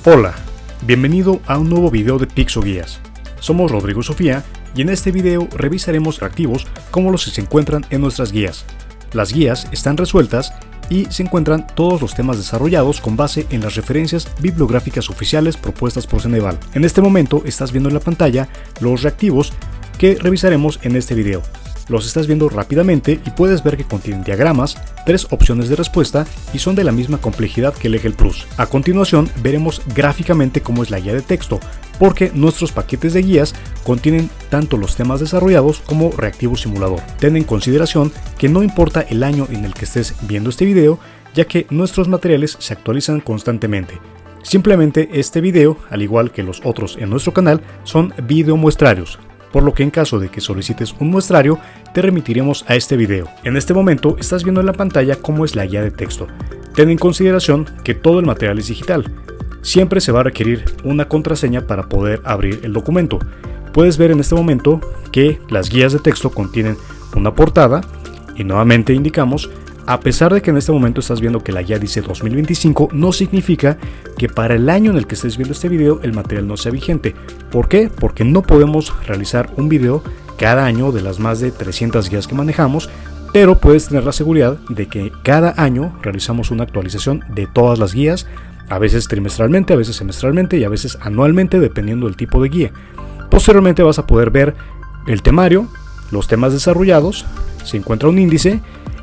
Hola, bienvenido a un nuevo video de Pixoguías. Somos Rodrigo y Sofía y en este video revisaremos reactivos como los que se encuentran en nuestras guías. Las guías están resueltas y se encuentran todos los temas desarrollados con base en las referencias bibliográficas oficiales propuestas por Ceneval. En este momento estás viendo en la pantalla los reactivos que revisaremos en este video. Los estás viendo rápidamente y puedes ver que contienen diagramas, 3 opciones de respuesta y son de la misma complejidad que el Excel Plus. A continuación veremos gráficamente cómo es la guía de texto, porque nuestros paquetes de guías contienen tanto los temas desarrollados como reactivo simulador. Ten en consideración que no importa el año en el que estés viendo este video, ya que nuestros materiales se actualizan constantemente. Simplemente este video, al igual que los otros en nuestro canal, son video muestrarios, por lo que en caso de que solicites un muestrario, te remitiremos a este video. En este momento estás viendo en la pantalla cómo es la guía de texto. Ten en consideración que todo el material es digital. Siempre se va a requerir una contraseña para poder abrir el documento. Puedes ver en este momento que las guías de texto contienen una portada y nuevamente indicamos, a pesar de que en este momento estás viendo que la guía dice 2025, no significa que para el año en el que estés viendo este video el material no sea vigente. ¿Por qué? Porque no podemos realizar un video cada año de las más de 300 guías que manejamos, pero puedes tener la seguridad de que cada año realizamos una actualización de todas las guías, a veces trimestralmente, a veces semestralmente y a veces anualmente, dependiendo del tipo de guía. Posteriormente vas a poder ver el temario, los temas desarrollados, se encuentra un índice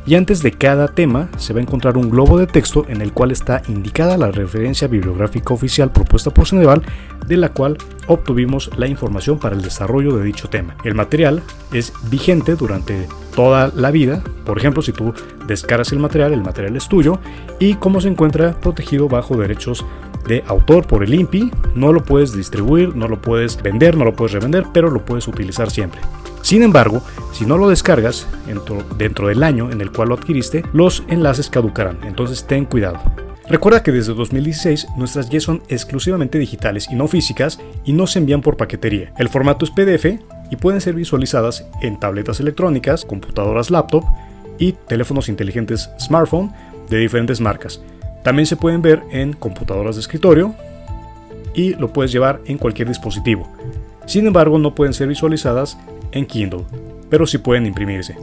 y antes de cada tema se va a encontrar un globo de texto en el cual está indicada la referencia bibliográfica oficial propuesta por Ceneval, de la cual obtuvimos la información para el desarrollo de dicho tema. El material es vigente durante toda la vida. Por ejemplo, si tú descargas el material es tuyo y como se encuentra protegido bajo derechos de autor por el INPI, no lo puedes distribuir, no lo puedes vender, no lo puedes revender, pero lo puedes utilizar siempre. Sin embargo, si no lo descargas dentro del año en el cual lo adquiriste, los enlaces caducarán, entonces ten cuidado. Recuerda que desde 2016 nuestras guías son exclusivamente digitales y no físicas y no se envían por paquetería. El formato es PDF y pueden ser visualizadas en tabletas electrónicas, computadoras laptop y teléfonos inteligentes smartphone de diferentes marcas. También se pueden ver en computadoras de escritorio y lo puedes llevar en cualquier dispositivo. Sin embargo, no pueden ser visualizadas en Kindle, pero sí pueden imprimirse.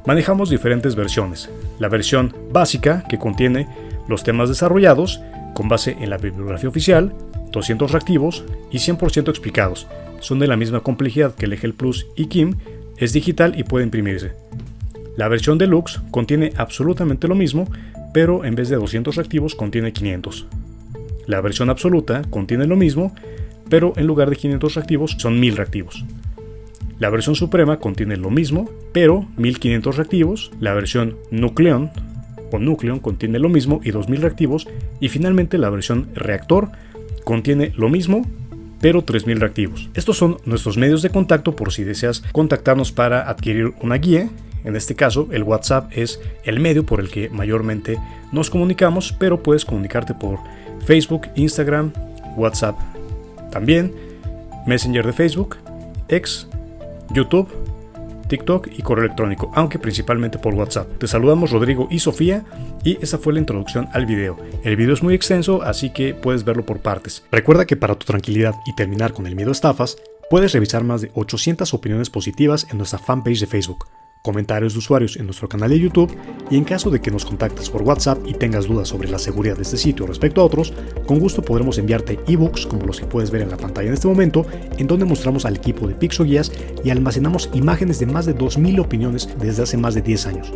Manejamos diferentes versiones. La versión básica, que contiene los temas desarrollados con base en la bibliografía oficial, 200 reactivos y 100% explicados. Son de la misma complejidad que el Excel Plus y KIM, es digital y puede imprimirse. La versión Deluxe contiene absolutamente lo mismo, pero en vez de 200 reactivos contiene 500. La versión absoluta contiene lo mismo, pero en lugar de 500 reactivos son 1000 reactivos. La versión suprema contiene lo mismo, pero 1500 reactivos. La versión Nucleon contiene lo mismo y 2000 reactivos. Y finalmente la versión Reactor contiene lo mismo, pero 3000 reactivos. Estos son nuestros medios de contacto por si deseas contactarnos para adquirir una guía. En este caso, el WhatsApp es el medio por el que mayormente nos comunicamos, pero puedes comunicarte por Facebook, Instagram, WhatsApp. También Messenger de Facebook, X, YouTube, TikTok y correo electrónico, aunque principalmente por WhatsApp. Te saludamos Rodrigo y Sofía y esa fue la introducción al video. El video es muy extenso, así que puedes verlo por partes. Recuerda que para tu tranquilidad y terminar con el miedo a estafas, puedes revisar más de 800 opiniones positivas en nuestra fanpage de Facebook, comentarios de usuarios en nuestro canal de YouTube y en caso de que nos contactes por WhatsApp y tengas dudas sobre la seguridad de este sitio respecto a otros, con gusto podremos enviarte ebooks como los que puedes ver en la pantalla en este momento, en donde mostramos al equipo de Pixoguías y almacenamos imágenes de más de 2000 opiniones desde hace más de 10 años.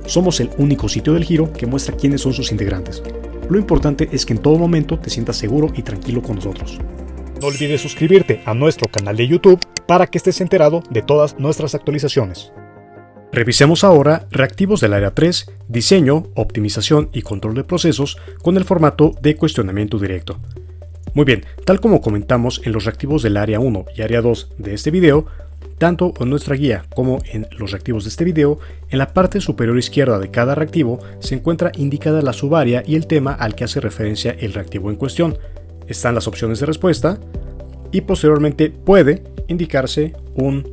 Somos el único sitio del Giro que muestra quiénes son sus integrantes. Lo importante es que en todo momento te sientas seguro y tranquilo con nosotros. No olvides suscribirte a nuestro canal de YouTube para que estés enterado de todas nuestras actualizaciones. Revisemos ahora reactivos del área 3, diseño, optimización y control de procesos con el formato de cuestionamiento directo. Muy bien, tal como comentamos en los reactivos del área 1 y área 2 de este video, tanto en nuestra guía como en los reactivos de este video, en la parte superior izquierda de cada reactivo se encuentra indicada la subárea y el tema al que hace referencia el reactivo en cuestión. Están las opciones de respuesta y posteriormente puede indicarse un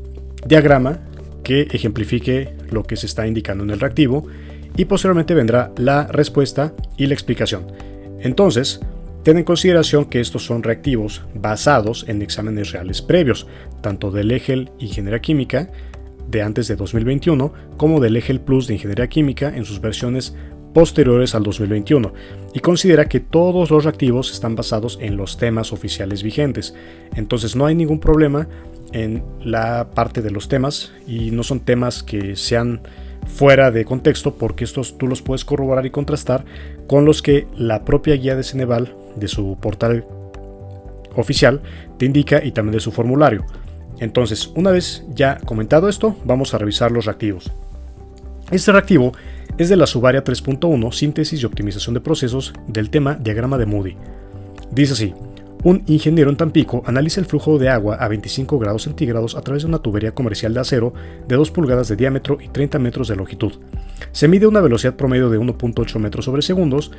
diagrama que ejemplifique lo que se está indicando en el reactivo y posteriormente vendrá la respuesta y la explicación. Entonces, Ten en consideración que estos son reactivos basados en exámenes reales previos, tanto del EGEL Ingeniería Química de antes de 2021 como del EGEL Plus de Ingeniería Química en sus versiones posteriores al 2021, y considera que todos los reactivos están basados en los temas oficiales vigentes. Entonces no hay ningún problema en la parte de los temas, y no son temas que sean fuera de contexto, porque estos tú los puedes corroborar y contrastar con los que la propia guía de Ceneval de su portal oficial te indica, y también de su formulario. Entonces, una vez ya comentado esto, vamos a revisar los reactivos. Este reactivo es de la Subárea 3.1, Síntesis y Optimización de Procesos, del tema Diagrama de Moody. Dice así: un ingeniero en Tampico analiza el flujo de agua a 25 grados centígrados a través de una tubería comercial de acero de 2 pulgadas de diámetro y 30 metros de longitud. Se mide una velocidad promedio de 1.8 metros sobre segundos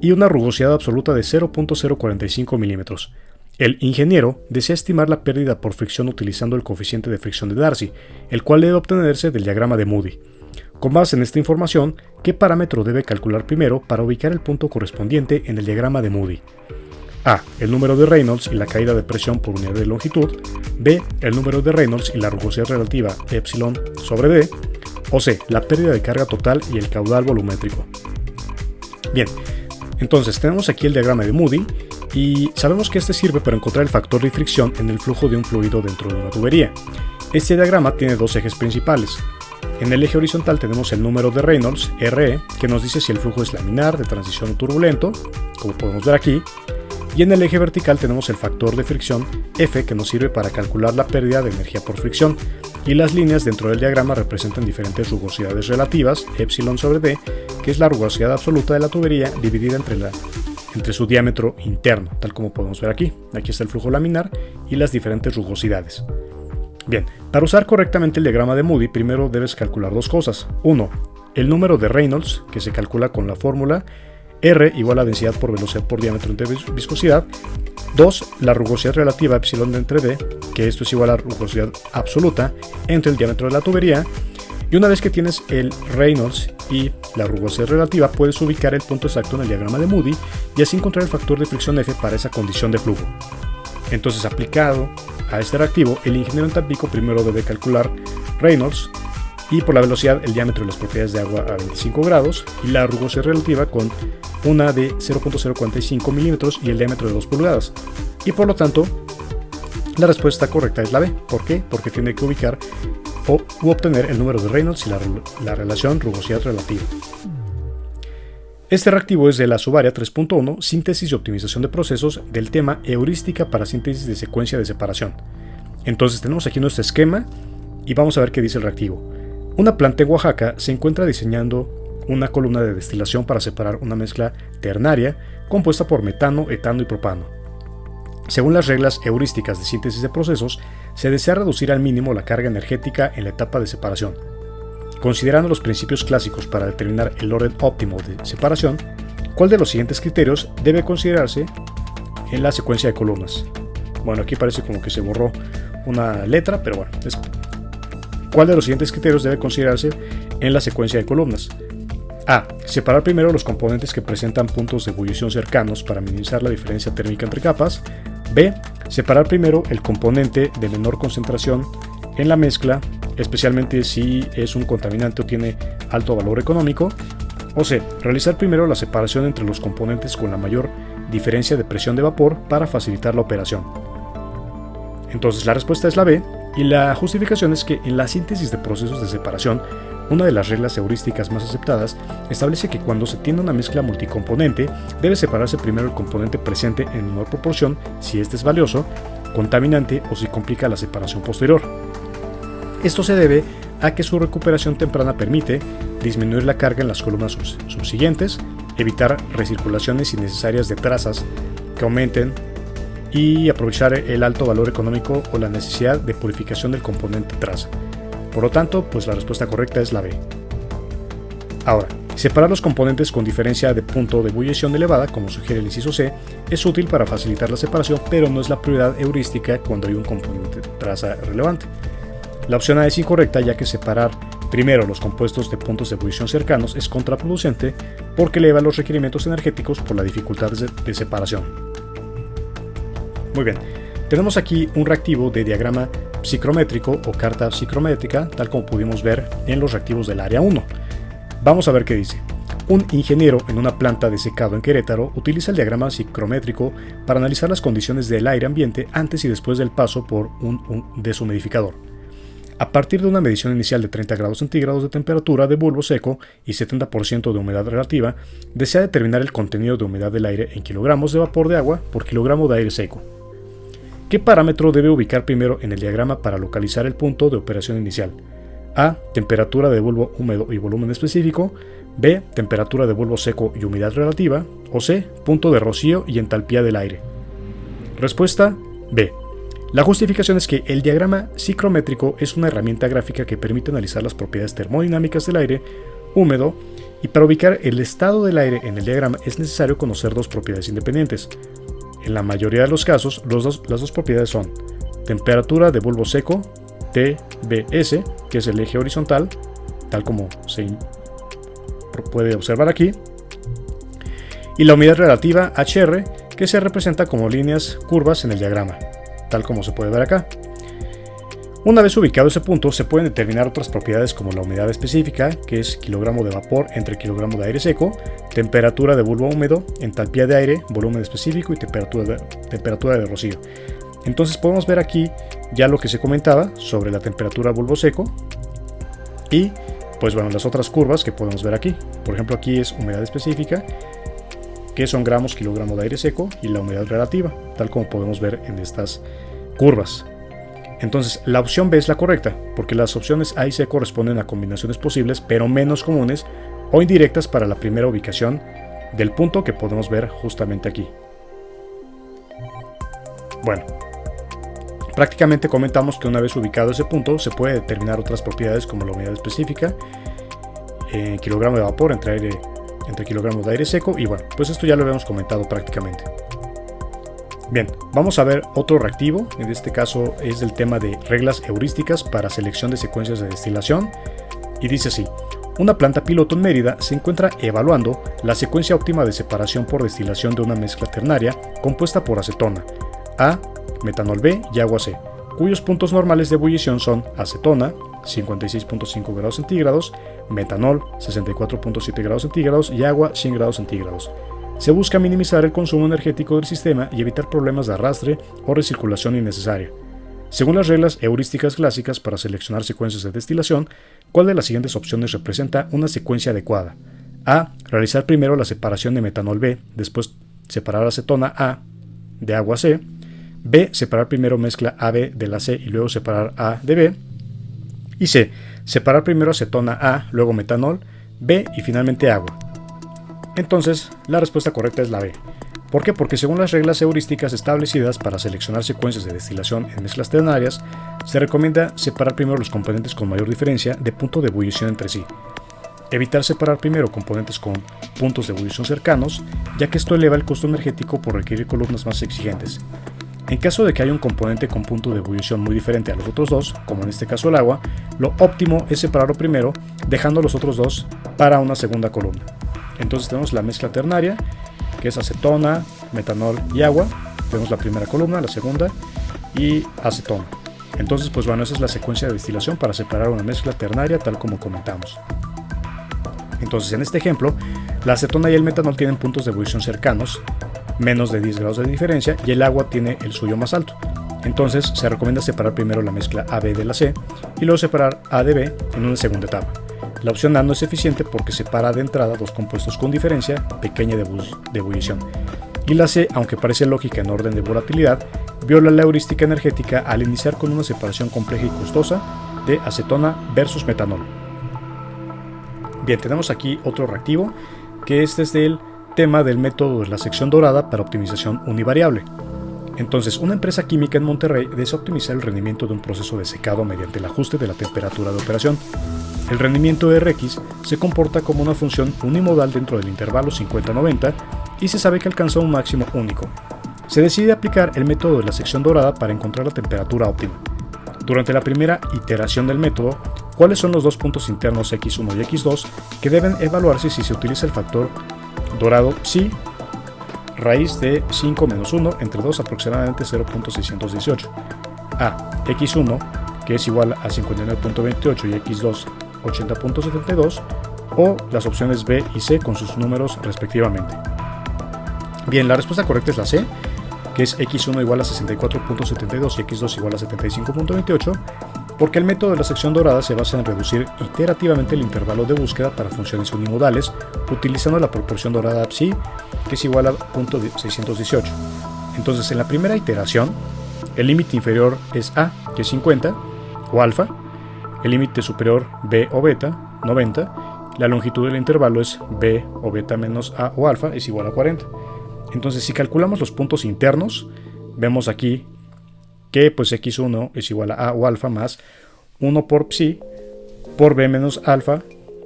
y una rugosidad absoluta de 0.045 milímetros. El ingeniero desea estimar la pérdida por fricción utilizando el coeficiente de fricción de Darcy, el cual debe obtenerse del diagrama de Moody. Con base en esta información, ¿qué parámetro debe calcular primero para ubicar el punto correspondiente en el diagrama de Moody? A. El número de Reynolds y la caída de presión por unidad de longitud. B. El número de Reynolds y la rugosidad relativa epsilon sobre D. O C. La pérdida de carga total y el caudal volumétrico. Bien, entonces tenemos aquí el diagrama de Moody, y sabemos que este sirve para encontrar el factor de fricción en el flujo de un fluido dentro de una tubería. Este diagrama tiene dos ejes principales. En el eje horizontal tenemos el número de Reynolds, RE, que nos dice si el flujo es laminar, de transición o turbulento, como podemos ver aquí. Y en el eje vertical tenemos el factor de fricción, F, que nos sirve para calcular la pérdida de energía por fricción. Y las líneas dentro del diagrama representan diferentes rugosidades relativas, epsilon sobre D, que es la rugosidad absoluta de la tubería dividida entre su diámetro interno, tal como podemos ver aquí. Aquí está el flujo laminar y las diferentes rugosidades. Bien, para usar correctamente el diagrama de Moody, primero debes calcular dos cosas. 1. El número de Reynolds, que se calcula con la fórmula R igual a densidad por velocidad por diámetro entre viscosidad. 2. La rugosidad relativa epsilon de entre D, que esto es igual a rugosidad absoluta entre el diámetro de la tubería. Y una vez que tienes el Reynolds y la rugosidad relativa, puedes ubicar el punto exacto en el diagrama de Moody y así encontrar el factor de fricción F para esa condición de flujo. Entonces, aplicado a este reactivo, el ingeniero en Tampico primero debe calcular Reynolds y por la velocidad el diámetro y las propiedades de agua a 25 grados y la rugosidad relativa con una de 0.045 milímetros y el diámetro de 2 pulgadas. Y por lo tanto, la respuesta correcta es la B. ¿Por qué? Porque tiene que ubicar u obtener el número de Reynolds y la relación rugosidad relativa. Este reactivo es de la Subárea 3.1, Síntesis y Optimización de Procesos, del tema Heurística para síntesis de secuencia de separación. Entonces tenemos aquí nuestro esquema y vamos a ver qué dice el reactivo. Una planta en Oaxaca se encuentra diseñando una columna de destilación para separar una mezcla ternaria compuesta por metano, etano y propano. Según las reglas heurísticas de síntesis de procesos, se desea reducir al mínimo la carga energética en la etapa de separación. Considerando los principios clásicos para determinar el orden óptimo de separación, ¿cuál de los siguientes criterios debe considerarse en la secuencia de columnas? Bueno, aquí parece como que se borró una letra, pero bueno, ¿cuál de los siguientes criterios debe considerarse en la secuencia de columnas? A. Separar primero los componentes que presentan puntos de ebullición cercanos para minimizar la diferencia térmica entre capas. B. Separar primero el componente de menor concentración en la mezcla, especialmente si es un contaminante o tiene alto valor económico. O C. Realizar primero la separación entre los componentes con la mayor diferencia de presión de vapor para facilitar la operación. Entonces la respuesta es la B, y la justificación es que en la síntesis de procesos de separación, una de las reglas heurísticas más aceptadas establece que cuando se tiene una mezcla multicomponente, debe separarse primero el componente presente en menor proporción si este es valioso, contaminante o si complica la separación posterior. Esto se debe a que su recuperación temprana permite disminuir la carga en las columnas subsiguientes, evitar recirculaciones innecesarias de trazas que aumenten y aprovechar el alto valor económico o la necesidad de purificación del componente traza. Por lo tanto, pues la respuesta correcta es la B. Ahora, separar los componentes con diferencia de punto de ebullición elevada, como sugiere el inciso C, es útil para facilitar la separación, pero no es la prioridad heurística cuando hay un componente traza relevante. La opción A es incorrecta, ya que separar primero los compuestos de puntos de ebullición cercanos es contraproducente porque eleva los requerimientos energéticos por la dificultad de separación. Muy bien, tenemos aquí un reactivo de diagrama psicrométrico o carta psicrométrica, tal como pudimos ver en los reactivos del área 1. Vamos a ver qué dice. Un ingeniero en una planta de secado en Querétaro utiliza el diagrama psicrométrico para analizar las condiciones del aire ambiente antes y después del paso por un deshumidificador. A partir de una medición inicial de 30 grados centígrados de temperatura de bulbo seco y 70% de humedad relativa, desea determinar el contenido de humedad del aire en kilogramos de vapor de agua por kilogramo de aire seco. ¿Qué parámetro debe ubicar primero en el diagrama para localizar el punto de operación inicial? A. Temperatura de bulbo húmedo y volumen específico. B. Temperatura de bulbo seco y humedad relativa. O C. Punto de rocío y entalpía del aire. Respuesta B. La justificación es que el diagrama psicrométrico es una herramienta gráfica que permite analizar las propiedades termodinámicas del aire húmedo, y para ubicar el estado del aire en el diagrama es necesario conocer dos propiedades independientes. En la mayoría de los casos, las dos propiedades son temperatura de bulbo seco, TBS, que es el eje horizontal, tal como se puede observar aquí, y la humedad relativa, HR, que se representa como líneas curvas en el diagrama, tal como se puede ver acá. Una vez ubicado ese punto, se pueden determinar otras propiedades como la humedad específica, que es kilogramo de vapor entre kilogramo de aire seco, temperatura de bulbo húmedo, entalpía de aire, volumen específico y temperatura de rocío. Entonces podemos ver aquí ya lo que se comentaba sobre la temperatura bulbo seco y pues bueno, las otras curvas que podemos ver aquí. Por ejemplo, aquí es humedad específica, que son gramos kilogramo de aire seco, y la humedad relativa, tal como podemos ver en estas curvas. Entonces, la opción B es la correcta, porque las opciones A y C corresponden a combinaciones posibles, pero menos comunes o indirectas para la primera ubicación del punto que podemos ver justamente aquí. Bueno, prácticamente comentamos que una vez ubicado ese punto, se puede determinar otras propiedades como la humedad específica, kilogramo de vapor entre kilogramos de aire seco, y bueno, pues esto ya lo habíamos comentado prácticamente. Bien, vamos a ver otro reactivo. En este caso es del tema de reglas heurísticas para selección de secuencias de destilación, y dice así: una planta piloto en Mérida se encuentra evaluando la secuencia óptima de separación por destilación de una mezcla ternaria compuesta por acetona A, metanol B y agua C, cuyos puntos normales de ebullición son acetona 56.5 grados centígrados, metanol 64.7 grados centígrados y agua 100 grados centígrados. Se busca minimizar el consumo energético del sistema y evitar problemas de arrastre o recirculación innecesaria. Según las reglas heurísticas clásicas para seleccionar secuencias de destilación, ¿cuál de las siguientes opciones representa una secuencia adecuada? A. Realizar primero la separación de metanol B, después separar acetona A de agua C. B. Separar primero mezcla AB de la C y luego separar A de B. Y C. Separar primero acetona A, luego metanol, B y finalmente agua. Entonces, la respuesta correcta es la B. ¿Por qué? Porque según las reglas heurísticas establecidas para seleccionar secuencias de destilación en mezclas ternarias, se recomienda separar primero los componentes con mayor diferencia de punto de ebullición entre sí. Evitar separar primero componentes con puntos de ebullición cercanos, ya que esto eleva el costo energético por requerir columnas más exigentes. En caso de que haya un componente con punto de ebullición muy diferente a los otros dos, como en este caso el agua, lo óptimo es separarlo primero, dejando los otros dos para una segunda columna. Entonces tenemos la mezcla ternaria, que es acetona, metanol y agua. Tenemos la primera columna, la segunda y acetona. Entonces, pues bueno, esa es la secuencia de destilación para separar una mezcla ternaria, tal como comentamos. Entonces, en este ejemplo, la acetona y el metanol tienen puntos de ebullición cercanos, menos de 10 grados de diferencia, y el agua tiene el suyo más alto. Entonces, se recomienda separar primero la mezcla AB de la C y luego separar A de B en una segunda etapa. La opción A no es eficiente porque separa de entrada dos compuestos con diferencia pequeña de ebullición. Y la C, aunque parece lógica en orden de volatilidad, viola la heurística energética al iniciar con una separación compleja y costosa de acetona versus metanol. Bien, tenemos aquí otro reactivo, que es desde el tema del método de la sección dorada para optimización univariable. Entonces, una empresa química en Monterrey desea optimizar el rendimiento de un proceso de secado mediante el ajuste de la temperatura de operación. El rendimiento Rx se comporta como una función unimodal dentro del intervalo 50-90 y se sabe que alcanza un máximo único. Se decide aplicar el método de la sección dorada para encontrar la temperatura óptima. Durante la primera iteración del método, ¿Cuáles son los dos puntos internos x1 y x2 que deben evaluarse si se utiliza el factor dorado psi raíz de 5 menos 1 entre 2 aproximadamente 0.618? A. x1, que es igual a 59.28 y x2 80.72, o las opciones B y C con sus números respectivamente. Bien, la respuesta correcta es la C, que es x1 igual a 64.72 y x2 igual a 75.28, porque el método de la sección dorada se basa en reducir iterativamente el intervalo de búsqueda para funciones unimodales utilizando la proporción dorada psi, que es igual a 0.618. Entonces, en la primera iteración, el límite inferior es A, que es 50, o alfa, el límite superior B o beta, 90, la longitud del intervalo es B o beta menos A o alfa, es igual a 40. Entonces, si calculamos los puntos internos, vemos aquí que pues x1 es igual a o alfa más 1 por psi por b menos alfa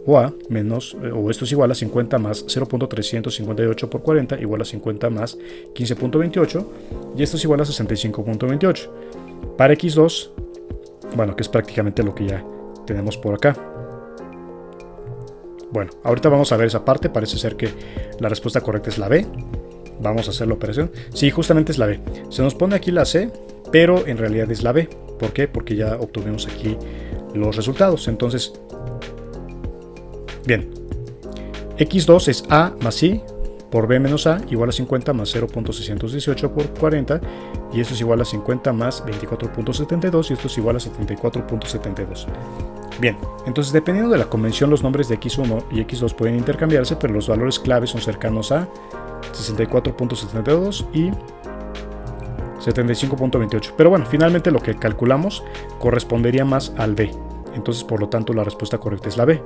o a menos, o esto es igual a 50 más 0.358 por 40 igual a 50 más 15.28 y esto es igual a 65.28. Para x2, bueno, que es prácticamente lo que ya tenemos por acá. Bueno, ahorita vamos a ver esa parte, parece ser que la respuesta correcta es la B. Vamos a hacer la operación. Sí, justamente es la B. Se nos pone aquí la C, pero en realidad es la B. ¿Por qué? Porque ya obtuvimos aquí los resultados. Entonces, bien, x2 es A más I por B menos A igual a 50 más 0.618 por 40 y esto es igual a 50 más 24.72 y esto es igual a 74.72. Bien, entonces dependiendo de la convención los nombres de x1 y x2 pueden intercambiarse, pero los valores claves son cercanos a 64.72 y 75.28. Pero bueno, finalmente lo que calculamos correspondería más al B. Entonces, por lo tanto, la respuesta correcta es la B.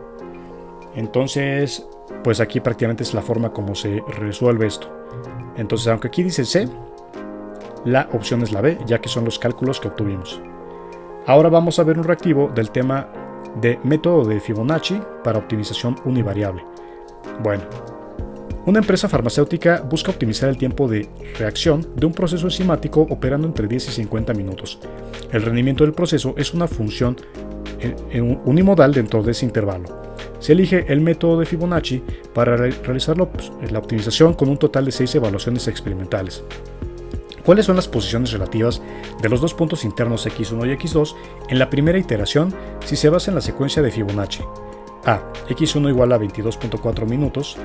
Entonces, pues aquí prácticamente es la forma como se resuelve esto. Entonces, aunque aquí dice C, la opción es la B, ya que son los cálculos que obtuvimos. Ahora vamos a ver un reactivo del tema de método de Fibonacci para optimización univariable. Bueno, una empresa farmacéutica busca optimizar el tiempo de reacción de un proceso enzimático operando entre 10 y 50 minutos. El rendimiento del proceso es una función unimodal dentro de ese intervalo. Se elige el método de Fibonacci para realizar la optimización con un total de 6 evaluaciones experimentales. ¿Cuáles son las posiciones relativas de los dos puntos internos x1 y x2 en la primera iteración si se basa en la secuencia de Fibonacci? A. x1 igual a 22.4 minutos,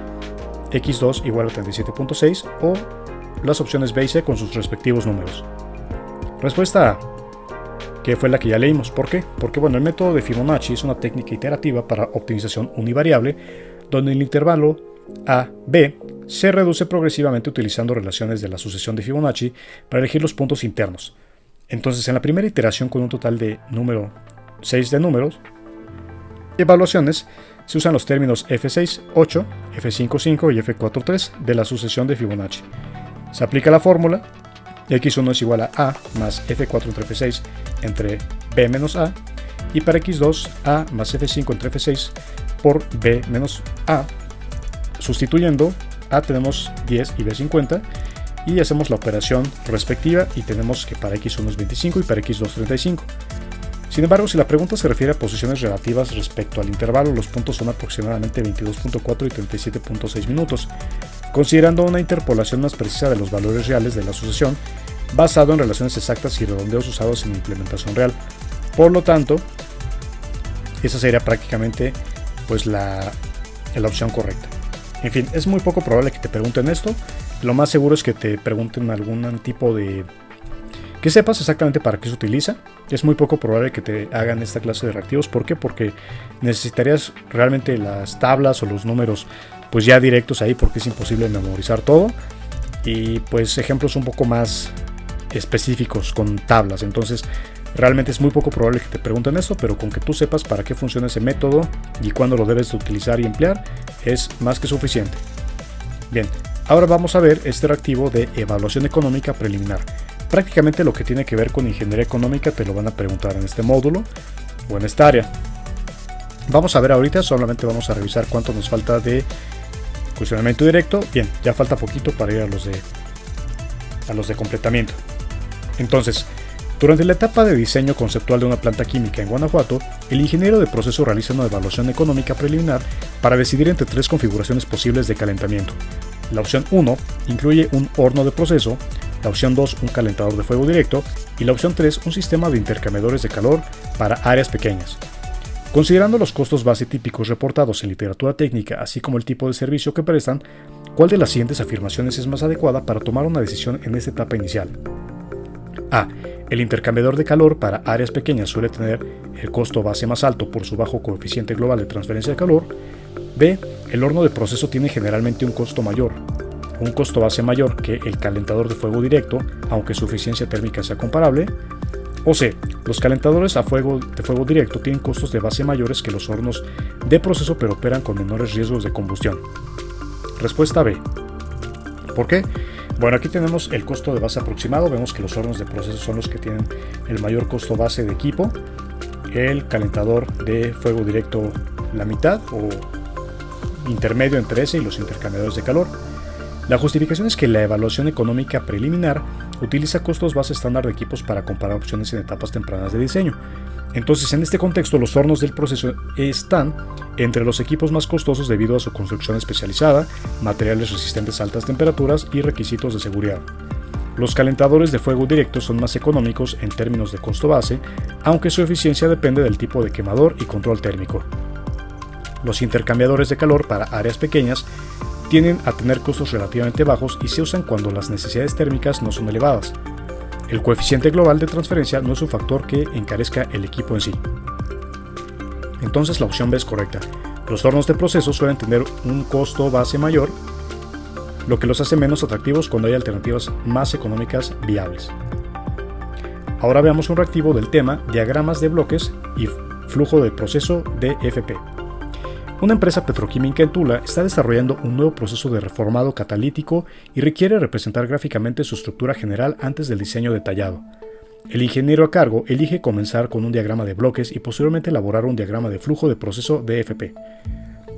x2 igual a 37.6 o las opciones B y C con sus respectivos números. Respuesta A, que fue la que ya leímos. ¿Por qué? Porque bueno, el método de Fibonacci es una técnica iterativa para optimización univariable donde el intervalo A-B se reduce progresivamente utilizando relaciones de la sucesión de Fibonacci para elegir los puntos internos. Entonces, en la primera iteración con un total de 6 de números, evaluaciones, se usan los términos F6, 8, F5, 5 y F4, 3 de la sucesión de Fibonacci. Se aplica la fórmula, x1 es igual a más F4 entre F6 entre B menos A, y para x2, A más F5 entre F6 por B menos A. Sustituyendo, A tenemos 10 y B 50, y hacemos la operación respectiva y tenemos que para x1 es 25 y para x2 35. Sin embargo, si la pregunta se refiere a posiciones relativas respecto al intervalo, los puntos son aproximadamente 22.4 y 37.6 minutos, considerando una interpolación más precisa de los valores reales de la sucesión, basado en relaciones exactas y redondeos usados en implementación real. Por lo tanto, esa sería prácticamente pues la opción correcta. En fin, es muy poco probable que te pregunten esto. Lo más seguro es que te pregunten algún tipo de... que sepas exactamente para qué se utiliza. Es muy poco probable que te hagan esta clase de reactivos. ¿Por qué? Porque necesitarías realmente las tablas o los números pues ya directos ahí, porque es imposible memorizar todo. Y pues ejemplos un poco más específicos con tablas. Entonces realmente es muy poco probable que te pregunten esto, pero con que tú sepas para qué funciona ese método y cuándo lo debes de utilizar y emplear es más que suficiente. Bien, ahora vamos a ver este reactivo de evaluación económica preliminar. Prácticamente lo que tiene que ver con ingeniería económica te lo van a preguntar en este módulo o en esta área. Vamos a ver ahorita, solamente vamos a revisar cuánto nos falta de cuestionamiento directo. Bien, ya falta poquito para ir a los de completamiento. Entonces, Durante la etapa de diseño conceptual de una planta química en Guanajuato, el ingeniero de proceso realiza una evaluación económica preliminar para decidir entre 3 configuraciones posibles de calentamiento. La opción 1 incluye un horno de proceso, la opción 2 un calentador de fuego directo y la opción 3 un sistema de intercambiadores de calor para áreas pequeñas. Considerando los costos base típicos reportados en literatura técnica, así como el tipo de servicio que prestan, ¿cuál de las siguientes afirmaciones es más adecuada para tomar una decisión en esta etapa inicial? A. El intercambiador de calor para áreas pequeñas suele tener el costo base más alto por su bajo coeficiente global de transferencia de calor. B. El horno de proceso tiene generalmente un costo base mayor que el calentador de fuego directo, aunque su eficiencia térmica sea comparable. O C. Los calentadores de fuego directo tienen costos de base mayores que los hornos de proceso, pero operan con menores riesgos de combustión. Respuesta B. ¿Por qué? Bueno, aquí tenemos el costo de base aproximado. Vemos que los hornos de proceso son los que tienen el mayor costo base de equipo. El calentador de fuego directo la mitad o intermedio entre ese y los intercambiadores de calor. La justificación es que la evaluación económica preliminar utiliza costos base estándar de equipos para comparar opciones en etapas tempranas de diseño. Entonces, en este contexto, los hornos del proceso están entre los equipos más costosos debido a su construcción especializada, materiales resistentes a altas temperaturas y requisitos de seguridad. Los calentadores de fuego directo son más económicos en términos de costo base, aunque su eficiencia depende del tipo de quemador y control térmico. Los intercambiadores de calor para áreas pequeñas tienden a tener costos relativamente bajos y se usan cuando las necesidades térmicas no son elevadas. El coeficiente global de transferencia no es un factor que encarezca el equipo en sí. Entonces la opción B es correcta. Los hornos de proceso suelen tener un costo base mayor, lo que los hace menos atractivos cuando hay alternativas más económicas viables. Ahora veamos un reactivo del tema diagramas de bloques y flujo de proceso DFP. Una empresa petroquímica en Tula está desarrollando un nuevo proceso de reformado catalítico y requiere representar gráficamente su estructura general antes del diseño detallado. El ingeniero a cargo elige comenzar con un diagrama de bloques y posteriormente elaborar un diagrama de flujo de proceso DFP.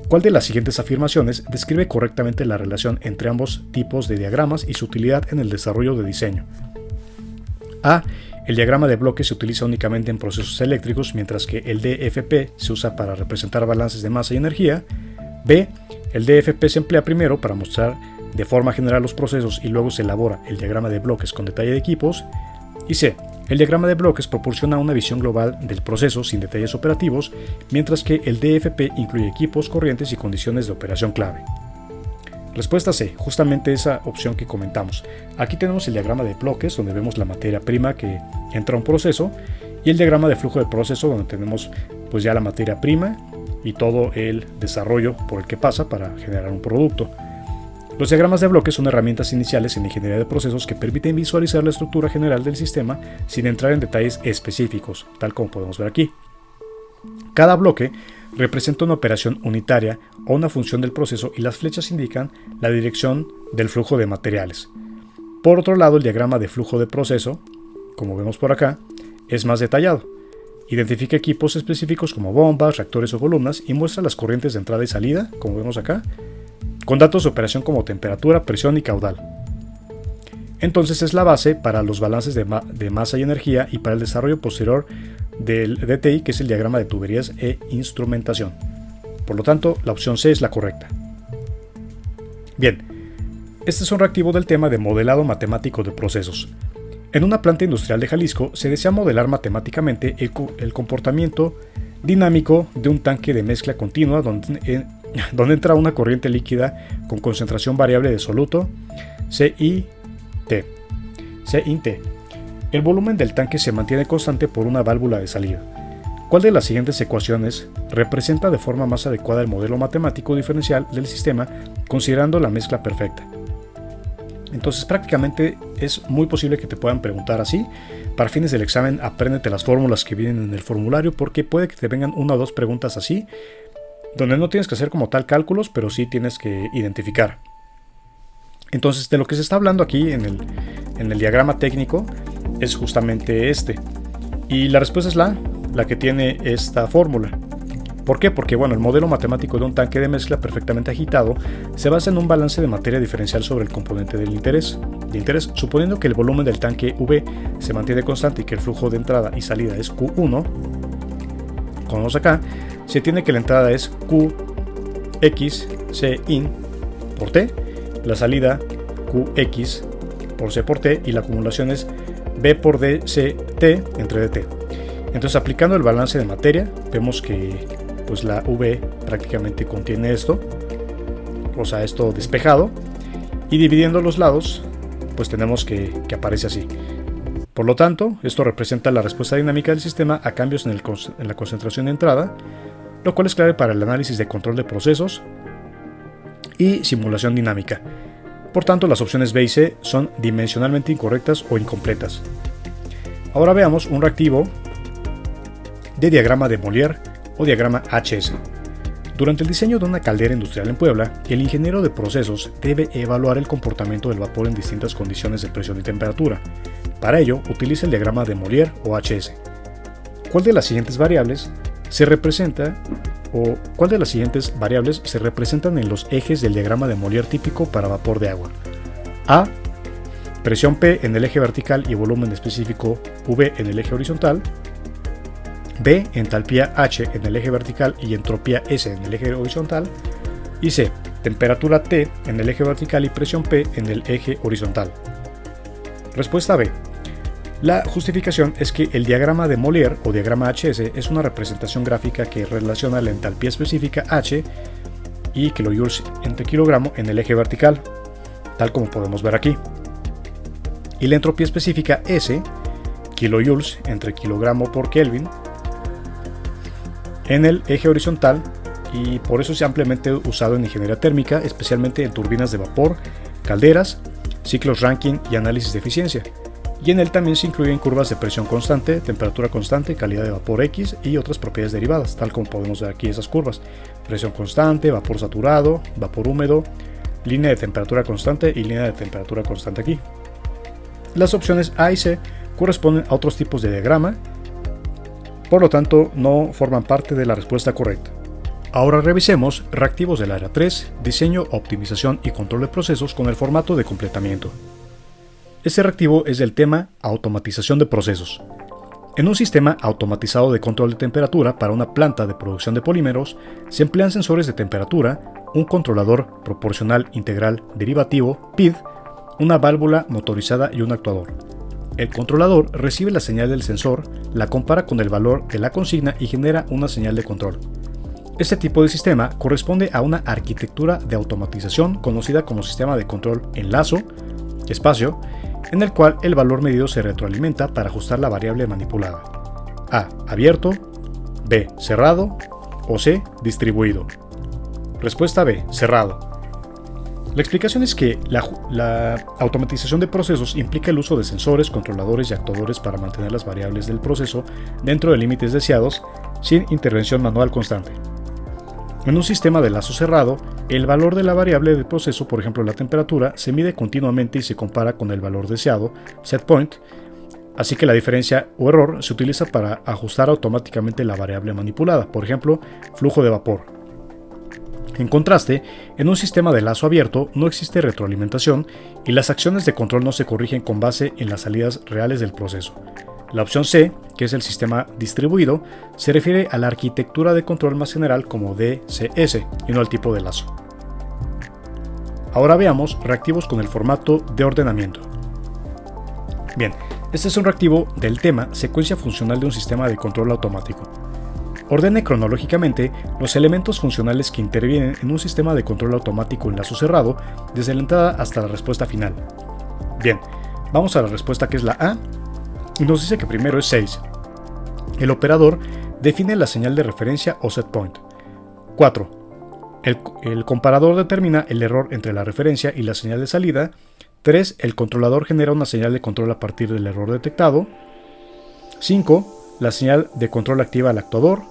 ¿Cuál de las siguientes afirmaciones describe correctamente la relación entre ambos tipos de diagramas y su utilidad en el desarrollo de diseño? A. El diagrama de bloques se utiliza únicamente en procesos eléctricos, mientras que el DFP se usa para representar balances de masa y energía. B. El DFP se emplea primero para mostrar de forma general los procesos y luego se elabora el diagrama de bloques con detalle de equipos. Y C. El diagrama de bloques proporciona una visión global del proceso sin detalles operativos, mientras que el DFP incluye equipos, corrientes y condiciones de operación clave. Respuesta C, justamente esa opción que comentamos. Aquí tenemos el diagrama de bloques, donde vemos la materia prima que entra a un proceso, y el diagrama de flujo de proceso, donde tenemos pues ya la materia prima y todo el desarrollo por el que pasa para generar un producto. Los diagramas de bloques son herramientas iniciales en ingeniería de procesos que permiten visualizar la estructura general del sistema sin entrar en detalles específicos, tal como podemos ver aquí. Cada bloque representa una operación unitaria o una función del proceso y las flechas indican la dirección del flujo de materiales. Por otro lado, el diagrama de flujo de proceso, como vemos por acá, es más detallado. Identifica equipos específicos como bombas, reactores o columnas y muestra las corrientes de entrada y salida, como vemos acá, con datos de operación como temperatura, presión y caudal. Entonces es la base para los balances de masa y energía y para el desarrollo posterior del DTI, que es el diagrama de tuberías e instrumentación. Por lo tanto, la opción C es la correcta. Bien, este es un reactivo del tema de modelado matemático de procesos. En una planta industrial de Jalisco se desea modelar matemáticamente el comportamiento dinámico de un tanque de mezcla continua donde entra una corriente líquida con concentración variable de soluto CIT. El volumen del tanque se mantiene constante por una válvula de salida. ¿Cuál de las siguientes ecuaciones representa de forma más adecuada el modelo matemático diferencial del sistema considerando la mezcla perfecta? Entonces prácticamente es muy posible que te puedan preguntar así. Para fines del examen, apréndete las fórmulas que vienen en el formulario porque puede que te vengan una o dos preguntas así, donde no tienes que hacer como tal cálculos, pero sí tienes que identificar. Entonces, de lo que se está hablando aquí en el diagrama técnico es justamente este. Y la respuesta es la que tiene esta fórmula. ¿Por qué? Porque bueno, el modelo matemático de un tanque de mezcla perfectamente agitado se basa en un balance de materia diferencial sobre el componente del interés, suponiendo que el volumen del tanque V se mantiene constante y que el flujo de entrada y salida es Q1. Como vemos acá, se tiene que la entrada es Qx C in por T, la salida Qx por C por T y la acumulación es B por dc T entre dt. Entonces, aplicando el balance de materia, vemos que pues la V prácticamente contiene esto, o sea, esto despejado, y dividiendo los lados, pues tenemos que aparece así. Por lo tanto, esto representa la respuesta dinámica del sistema a cambios en la concentración de entrada, lo cual es clave para el análisis de control de procesos y simulación dinámica. Por tanto, las opciones B y C son dimensionalmente incorrectas o incompletas. Ahora veamos un reactivo de diagrama de Molière o diagrama HS. Durante el diseño de una caldera industrial en Puebla, el ingeniero de procesos debe evaluar el comportamiento del vapor en distintas condiciones de presión y temperatura. Para ello, utiliza el diagrama de Molière o HS. ¿Cuál de las siguientes variables se representan en los ejes del diagrama de Molière típico para vapor de agua? A. Presión P en el eje vertical y volumen específico V en el eje horizontal. B. Entalpía H en el eje vertical y entropía S en el eje horizontal. Y C. Temperatura T en el eje vertical y presión P en el eje horizontal. Respuesta B. La justificación es que el diagrama de Molière o diagrama HS es una representación gráfica que relaciona la entalpía específica H y kilojoules entre kilogramo en el eje vertical, tal como podemos ver aquí, y la entropía específica S, kilojoules entre kilogramo por Kelvin, en el eje horizontal, y por eso es ampliamente usado en ingeniería térmica, especialmente en turbinas de vapor, calderas, ciclos Rankine y análisis de eficiencia. Y en él también se incluyen curvas de presión constante, temperatura constante, calidad de vapor X y otras propiedades derivadas, tal como podemos ver aquí esas curvas: presión constante, vapor saturado, vapor húmedo, línea de temperatura constante y línea de temperatura constante aquí. Las opciones A y C corresponden a otros tipos de diagrama, por lo tanto no forman parte de la respuesta correcta. Ahora revisemos reactivos del área 3, diseño, optimización y control de procesos con el formato de completamiento. Este reactivo es del tema automatización de procesos. En un sistema automatizado de control de temperatura para una planta de producción de polímeros, se emplean sensores de temperatura, un controlador proporcional integral derivativo, PID, una válvula motorizada y un actuador. El controlador recibe la señal del sensor, la compara con el valor de la consigna y genera una señal de control. Este tipo de sistema corresponde a una arquitectura de automatización conocida como sistema de control en lazo, espacio, en el cual el valor medido se retroalimenta para ajustar la variable manipulada. A. Abierto. B. Cerrado. O C. Distribuido. Respuesta B. Cerrado. La explicación es que la automatización de procesos implica el uso de sensores, controladores y actuadores para mantener las variables del proceso dentro de límites deseados sin intervención manual constante. En un sistema de lazo cerrado, el valor de la variable del proceso, por ejemplo la temperatura, se mide continuamente y se compara con el valor deseado, set point, así que la diferencia o error se utiliza para ajustar automáticamente la variable manipulada, por ejemplo, flujo de vapor. En contraste, en un sistema de lazo abierto no existe retroalimentación y las acciones de control no se corrigen con base en las salidas reales del proceso. La opción C, que es el sistema distribuido, se refiere a la arquitectura de control más general como DCS y no al tipo de lazo. Ahora veamos reactivos con el formato de ordenamiento. Bien, este es un reactivo del tema secuencia funcional de un sistema de control automático. Ordene cronológicamente los elementos funcionales que intervienen en un sistema de control automático en lazo cerrado desde la entrada hasta la respuesta final. Bien, vamos a la respuesta que es la A. Y nos dice que primero es 6. El operador define la señal de referencia o set point. 4. El comparador determina el error entre la referencia y la señal de salida. 3. El controlador genera una señal de control a partir del error detectado. 5. La señal de control activa al actuador.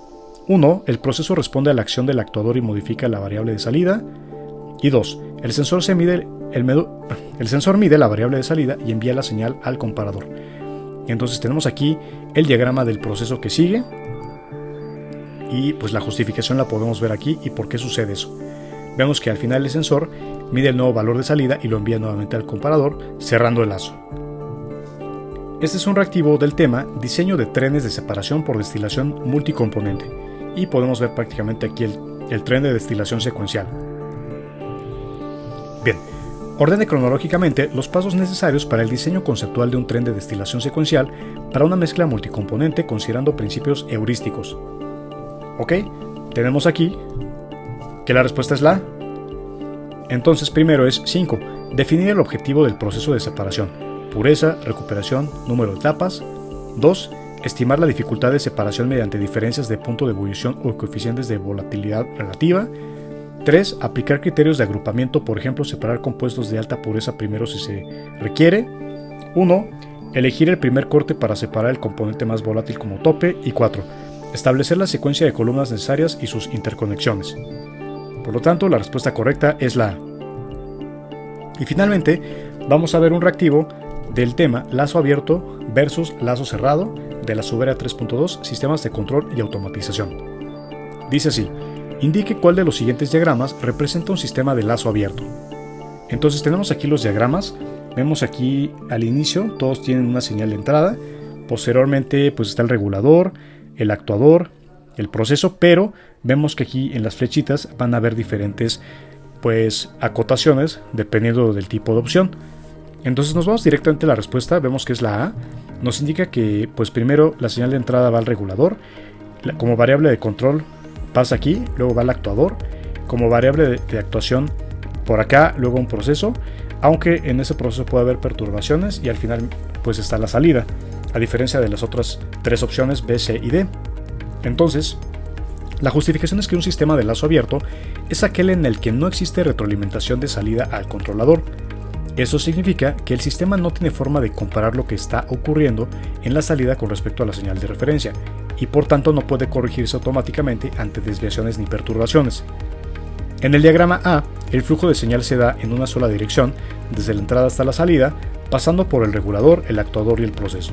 1. El proceso responde a la acción del actuador y modifica la variable de salida. Y 2. El sensor mide la variable de salida y envía la señal al comparador. Entonces tenemos aquí el diagrama del proceso que sigue. y pues la justificación la podemos ver aquí y por qué sucede eso. Vemos que al final el sensor mide el nuevo valor de salida y lo envía nuevamente al comparador, cerrando el lazo. Este es un reactivo del tema diseño de trenes de separación por destilación multicomponente, y podemos ver prácticamente aquí el tren de destilación secuencial. Bien, ordene cronológicamente los pasos necesarios para el diseño conceptual de un tren de destilación secuencial para una mezcla multicomponente considerando principios heurísticos. Ok, tenemos aquí que la respuesta es la A. Entonces primero es 5. Definir el objetivo del proceso de separación. Pureza, recuperación, número de etapas. 2. Estimar la dificultad de separación mediante diferencias de punto de ebullición o coeficientes de volatilidad relativa. 3. Aplicar criterios de agrupamiento, por ejemplo, separar compuestos de alta pureza primero si se requiere. 1. Elegir el primer corte para separar el componente más volátil como tope. Y 4. Establecer la secuencia de columnas necesarias y sus interconexiones. Por lo tanto, la respuesta correcta es la A. Y finalmente, vamos a ver un reactivo del tema lazo abierto versus lazo cerrado de la Subera 3.2 Sistemas de Control y Automatización. Dice así: indique cuál de los siguientes diagramas representa un sistema de lazo abierto. Entonces tenemos aquí los diagramas. Vemos aquí al inicio, todos tienen una señal de entrada. Posteriormente pues está el regulador, el actuador, el proceso, pero vemos que aquí en las flechitas van a haber diferentes pues acotaciones dependiendo del tipo de opción. Entonces nos vamos directamente a la respuesta. Vemos que es la A. Nos indica que pues primero la señal de entrada va al regulador, como variable de control pasa aquí, luego va al actuador, como variable de actuación por acá, luego un proceso, aunque en ese proceso puede haber perturbaciones, y al final pues está la salida, a diferencia de las otras tres opciones B, C y D. Entonces, la justificación es que un sistema de lazo abierto es aquel en el que no existe retroalimentación de salida al controlador. Eso significa que el sistema no tiene forma de comparar lo que está ocurriendo en la salida con respecto a la señal de referencia, y por tanto no puede corregirse automáticamente ante desviaciones ni perturbaciones. En el diagrama A, el flujo de señal se da en una sola dirección, desde la entrada hasta la salida, pasando por el regulador, el actuador y el proceso.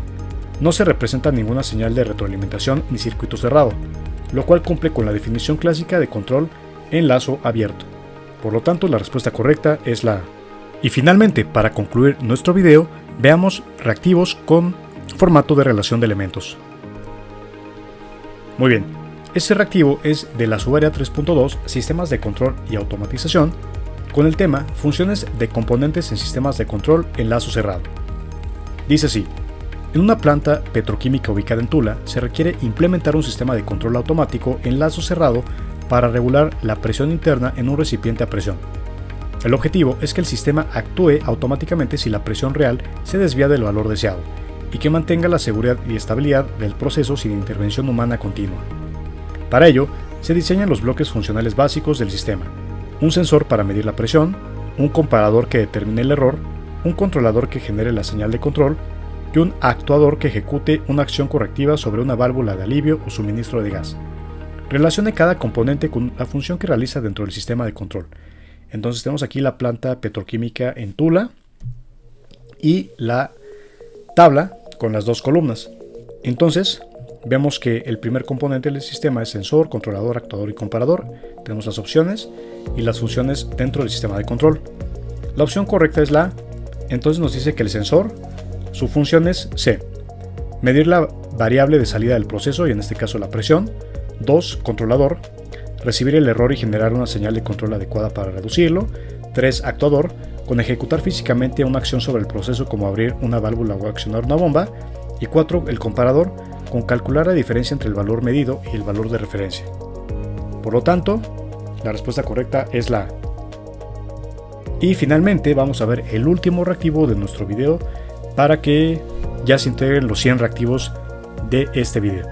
No se representa ninguna señal de retroalimentación ni circuito cerrado, lo cual cumple con la definición clásica de control en lazo abierto. Por lo tanto, la respuesta correcta es la A. Y finalmente, para concluir nuestro video, veamos reactivos con formato de relación de elementos. Muy bien, este reactivo es de la Subarea 3.2 Sistemas de Control y Automatización, con el tema Funciones de componentes en sistemas de control en lazo cerrado. Dice así: en una planta petroquímica ubicada en Tula, se requiere implementar un sistema de control automático en lazo cerrado para regular la presión interna en un recipiente a presión. El objetivo es que el sistema actúe automáticamente si la presión real se desvía del valor deseado, y que mantenga la seguridad y estabilidad del proceso sin intervención humana continua. Para ello, se diseñan los bloques funcionales básicos del sistema: un sensor para medir la presión, un comparador que determine el error, un controlador que genere la señal de control, y un actuador que ejecute una acción correctiva sobre una válvula de alivio o suministro de gas. Relacione cada componente con la función que realiza dentro del sistema de control. Entonces tenemos aquí la planta petroquímica en Tula y la tabla con las dos columnas. Entonces vemos que el primer componente del sistema es sensor, controlador, actuador y comparador. Tenemos las opciones y las funciones dentro del sistema de control. La opción correcta es la A. Entonces nos dice que el sensor, su función es C: medir la variable de salida del proceso, y en este caso la presión. 2. Controlador: recibir el error y generar una señal de control adecuada para reducirlo. 3. Actuador: con ejecutar físicamente una acción sobre el proceso como abrir una válvula o accionar una bomba. Y 4. El comparador: con calcular la diferencia entre el valor medido y el valor de referencia. Por lo tanto, la respuesta correcta es la A. Y finalmente vamos a ver el último reactivo de nuestro video para que ya se integren los 100 reactivos de este video.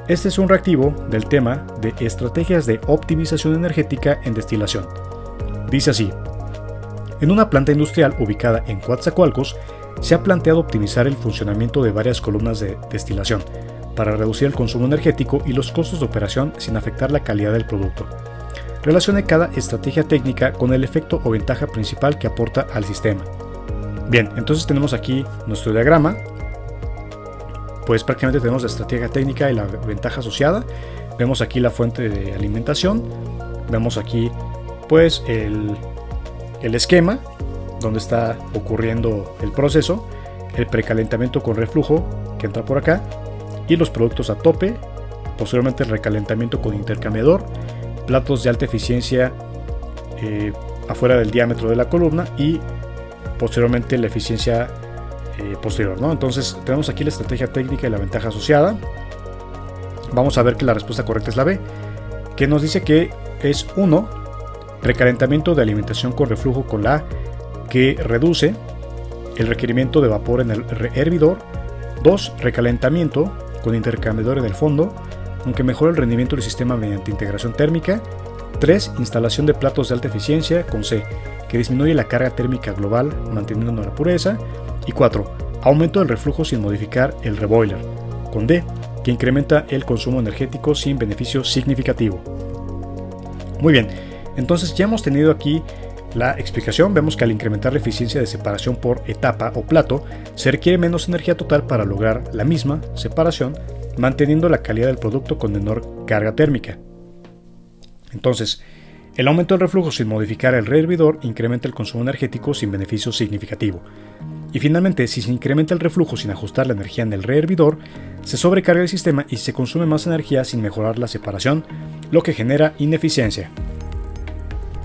Este es un reactivo del tema de estrategias de optimización energética en destilación. Dice así: en una planta industrial ubicada en Coatzacoalcos, se ha planteado optimizar el funcionamiento de varias columnas de destilación para reducir el consumo energético y los costos de operación sin afectar la calidad del producto. Relacione cada estrategia técnica con el efecto o ventaja principal que aporta al sistema. Bien, entonces tenemos aquí nuestro diagrama. Pues prácticamente tenemos la estrategia técnica y la ventaja asociada. Vemos aquí la fuente de alimentación, vemos aquí pues el esquema donde está ocurriendo el proceso, el precalentamiento con reflujo que entra por acá y los productos a tope, posteriormente el recalentamiento con intercambiador, platos de alta eficiencia afuera del diámetro de la columna y posteriormente la eficiencia posterior, ¿no? Entonces tenemos aquí la estrategia técnica y la ventaja asociada. Vamos a ver que la respuesta correcta es la B, que nos dice que es 1, recalentamiento de alimentación con reflujo con la A, que reduce el requerimiento de vapor en el hervidor. 2, recalentamiento con intercambiador en el fondo, aunque mejora el rendimiento del sistema mediante integración térmica. 3, instalación de platos de alta eficiencia con C, que disminuye la carga térmica global manteniendo la pureza. Y 4, aumento del reflujo sin modificar el reboiler, con D, que incrementa el consumo energético sin beneficio significativo. Muy bien, entonces ya hemos tenido aquí la explicación. Vemos que al incrementar la eficiencia de separación por etapa o plato, se requiere menos energía total para lograr la misma separación, manteniendo la calidad del producto con menor carga térmica. Entonces, el aumento del reflujo sin modificar el rehervidor incrementa el consumo energético sin beneficio significativo. Y finalmente, si se incrementa el reflujo sin ajustar la energía en el rehervidor, se sobrecarga el sistema y se consume más energía sin mejorar la separación, lo que genera ineficiencia.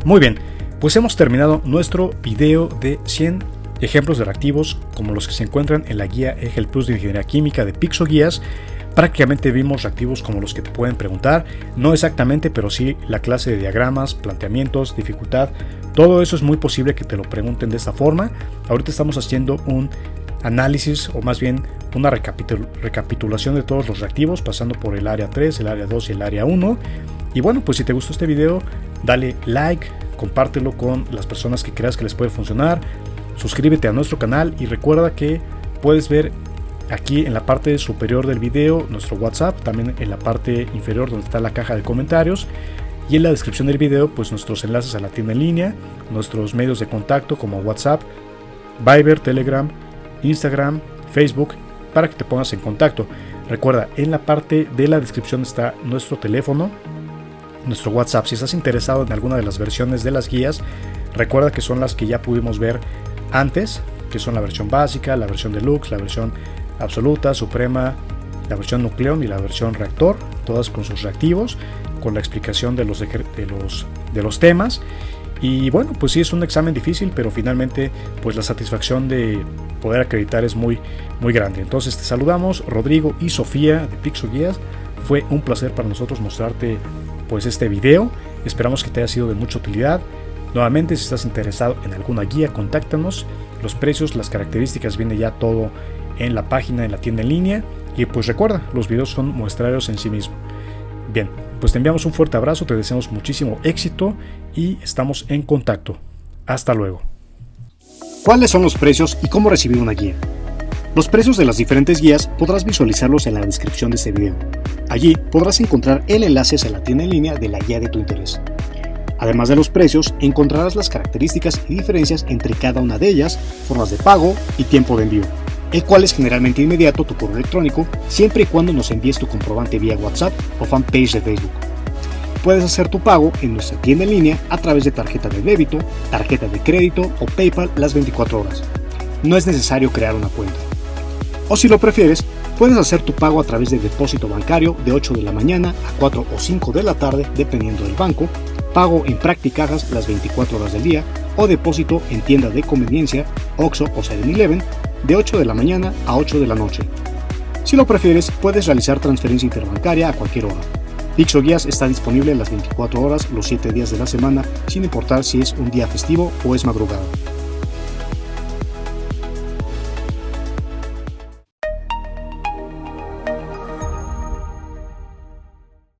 Muy bien, pues hemos terminado nuestro video de 100 ejemplos de reactivos como los que se encuentran en la guía EGEL Plus de Ingeniería Química de Pixoguías. Prácticamente vimos reactivos como los que te pueden preguntar, no exactamente, pero sí la clase de diagramas, planteamientos, dificultad, todo eso es muy posible que te lo pregunten de esta forma. Ahorita estamos haciendo un análisis o más bien una recapitulación de todos los reactivos, pasando por el área 3, el área 2 y el área 1. Y bueno, pues si te gustó este video, dale like, compártelo con las personas que creas que les puede funcionar, suscríbete a nuestro canal y recuerda que puedes ver aquí en la parte superior del video nuestro WhatsApp, también en la parte inferior donde está la caja de comentarios y en la descripción del video pues nuestros enlaces a la tienda en línea, nuestros medios de contacto como WhatsApp, Viber, Telegram, Instagram, Facebook, para que te pongas en contacto. Recuerda, en la parte de la descripción está nuestro teléfono, nuestro WhatsApp. Si estás interesado en alguna de las versiones de las guías, recuerda que son las que ya pudimos ver antes, que son la versión básica, la versión deluxe, la versión absoluta, suprema, la versión nucleón y la versión reactor, todas con sus reactivos, con la explicación de los temas. Y bueno, pues sí, es un examen difícil, pero finalmente pues la satisfacción de poder acreditar es muy grande. Entonces te saludamos Rodrigo y Sofía de Pixoguías. Fue un placer para nosotros mostrarte pues este video. Esperamos que te haya sido de mucha utilidad. Nuevamente, si estás interesado en alguna guía, contáctanos. Los precios, las características, viene ya todo en la página, en la tienda en línea. Y pues recuerda, los videos son muestrarios en sí mismos. Bien, pues te enviamos un fuerte abrazo, te deseamos muchísimo éxito y estamos en contacto. Hasta luego. ¿Cuáles son los precios y cómo recibir una guía? Los precios de las diferentes guías podrás visualizarlos en la descripción de este video. Allí podrás encontrar el enlace hacia la tienda en línea de la guía de tu interés. Además de los precios, encontrarás las características y diferencias entre cada una de ellas, formas de pago y tiempo de envío, el cual es generalmente inmediato tu correo electrónico siempre y cuando nos envíes tu comprobante vía WhatsApp o fanpage de Facebook. Puedes hacer tu pago en nuestra tienda en línea a través de tarjeta de débito, tarjeta de crédito o PayPal las 24 horas. No es necesario crear una cuenta. O si lo prefieres, puedes hacer tu pago a través de depósito bancario de 8 de la mañana a 4 o 5 de la tarde dependiendo del banco, pago en Practicajas las 24 horas del día o depósito en tienda de conveniencia, Oxxo o 7-Eleven de 8 de la mañana a 8 de la noche. Si lo prefieres, puedes realizar transferencia interbancaria a cualquier hora. Pixoguías está disponible las 24 horas, los 7 días de la semana, sin importar si es un día festivo o es madrugada.